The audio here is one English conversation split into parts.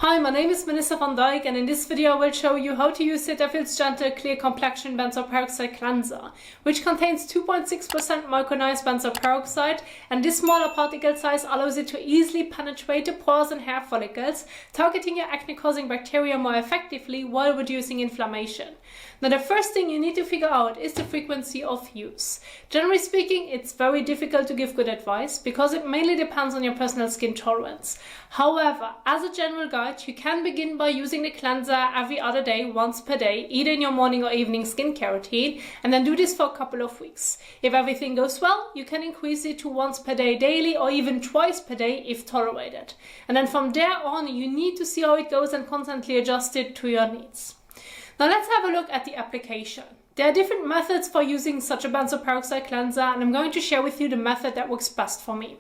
Hi, my name is Melissa van Dijk, and in this video I will show you how to use Cetaphil's Gentle Clear Complexion Benzoyl Peroxide Cleanser, which contains 2.6% micronized benzoyl peroxide, and this smaller particle size allows it to easily penetrate the pores and hair follicles, targeting your acne-causing bacteria more effectively while reducing inflammation. Now, the first thing you need to figure out is the frequency of use. Generally speaking, it's very difficult to give good advice because it mainly depends on your personal skin tolerance. However, as a general guide, you can begin by using the cleanser every other day, once per day, either in your morning or evening skincare routine, and then do this for a couple of weeks. If everything goes well, you can increase it to once per day daily or even twice per day if tolerated. And then from there on, you need to see how it goes and constantly adjust it to your needs. Now let's have a look at the application. There are different methods for using such a benzoyl peroxide cleanser, and I'm going to share with you the method that works best for me.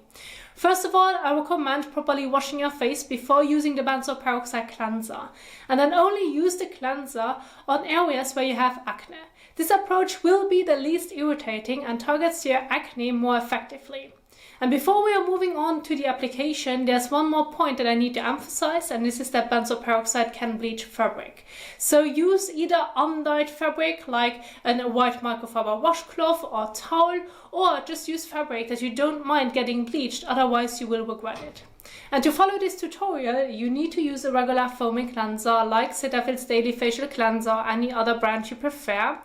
First of all, I recommend properly washing your face before using the benzoyl peroxide cleanser, and then only use the cleanser on areas where you have acne. This approach will be the least irritating and targets your acne more effectively. And before we are moving on to the application, there's one more point that I need to emphasize, and this is that benzoyl peroxide can bleach fabric. So use either undyed fabric like a white microfiber washcloth or towel, or just use fabric that you don't mind getting bleached, otherwise you will regret it. And to follow this tutorial, you need to use a regular foaming cleanser like Cetaphil's Daily Facial Cleanser or any other brand you prefer.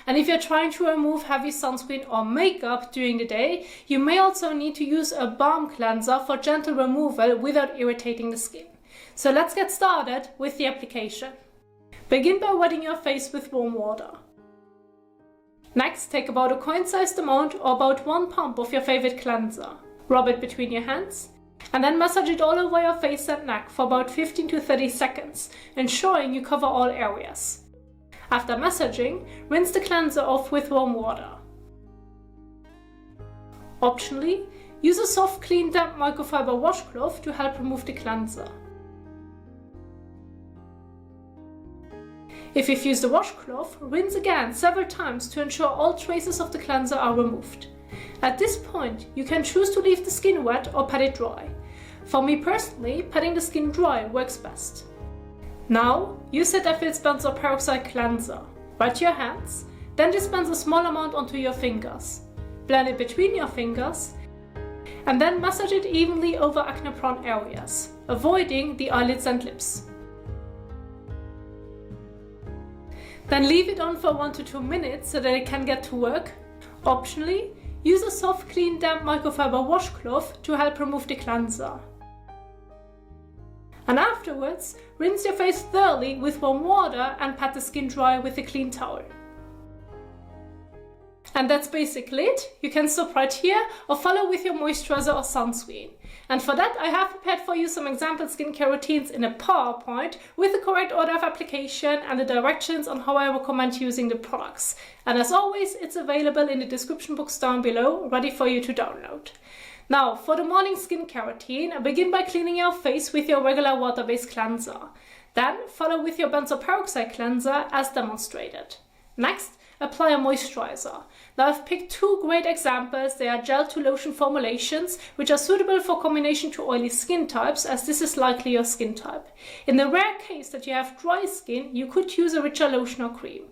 And if you're trying to remove heavy sunscreen or makeup during the day, you may also need to use a balm cleanser for gentle removal without irritating the skin. So let's get started with the application. Begin by wetting your face with warm water. Next, take about a coin-sized amount or about 1 pump of your favorite cleanser. Rub it between your hands and then massage it all over your face and neck for about 15 to 30 seconds, ensuring you cover all areas. After massaging, rinse the cleanser off with warm water. Optionally, use a soft, clean, damp microfiber washcloth to help remove the cleanser. If you've used a washcloth, rinse again several times to ensure all traces of the cleanser are removed. At this point, you can choose to leave the skin wet or pat it dry. For me personally, patting the skin dry works best. Now, use Cetaphil's benzoyl peroxide cleanser. Wet your hands, then dispense a small amount onto your fingers. Blend it between your fingers, and then massage it evenly over acne-prone areas, avoiding the eyelids and lips. Then leave it on for 1 to 2 minutes so that it can get to work. Optionally, use a soft, clean, damp microfiber washcloth to help remove the cleanser. And afterwards, rinse your face thoroughly with warm water and pat the skin dry with a clean towel. And that's basically it. You can stop right here or follow with your moisturizer or sunscreen. And for that, I have prepared for you some example skincare routines in a PowerPoint with the correct order of application and the directions on how I recommend using the products. And as always, it's available in the description box down below, ready for you to download. Now, for the morning skincare routine, begin by cleaning your face with your regular water-based cleanser. Then, follow with your benzoyl peroxide cleanser as demonstrated. Next, apply a moisturizer. Now, I've picked 2 great examples. They are gel to lotion formulations, which are suitable for combination to oily skin types, as this is likely your skin type. In the rare case that you have dry skin, you could use a richer lotion or cream.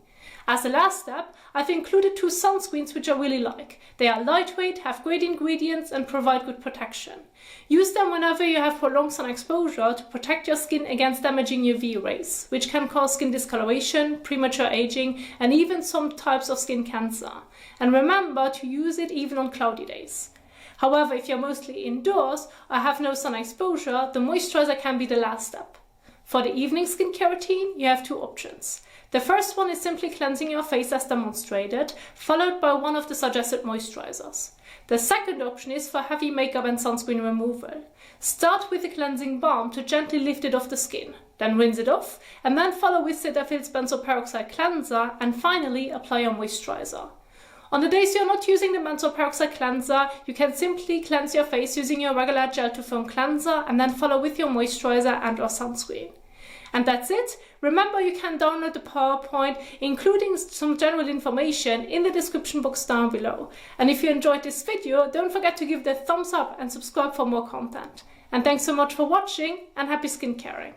As the last step, I've included 2 sunscreens which I really like. They are lightweight, have great ingredients and provide good protection. Use them whenever you have prolonged sun exposure to protect your skin against damaging UV rays, which can cause skin discoloration, premature aging and even some types of skin cancer. And remember to use it even on cloudy days. However, if you're mostly indoors or have no sun exposure, the moisturizer can be the last step. For the evening skincare routine, you have 2 options. The first one is simply cleansing your face as demonstrated, followed by one of the suggested moisturizers. The second option is for heavy makeup and sunscreen removal. Start with a cleansing balm to gently lift it off the skin, then rinse it off, and then follow with Cetaphil's benzoyl peroxide cleanser, and finally apply your moisturizer. On the days you're not using the benzoyl peroxide cleanser, you can simply cleanse your face using your regular gel to foam cleanser and then follow with your moisturizer and or sunscreen. And that's it. Remember, you can download the PowerPoint, including some general information, in the description box down below. And if you enjoyed this video, don't forget to give it a thumbs up and subscribe for more content. And thanks so much for watching, and happy skin caring.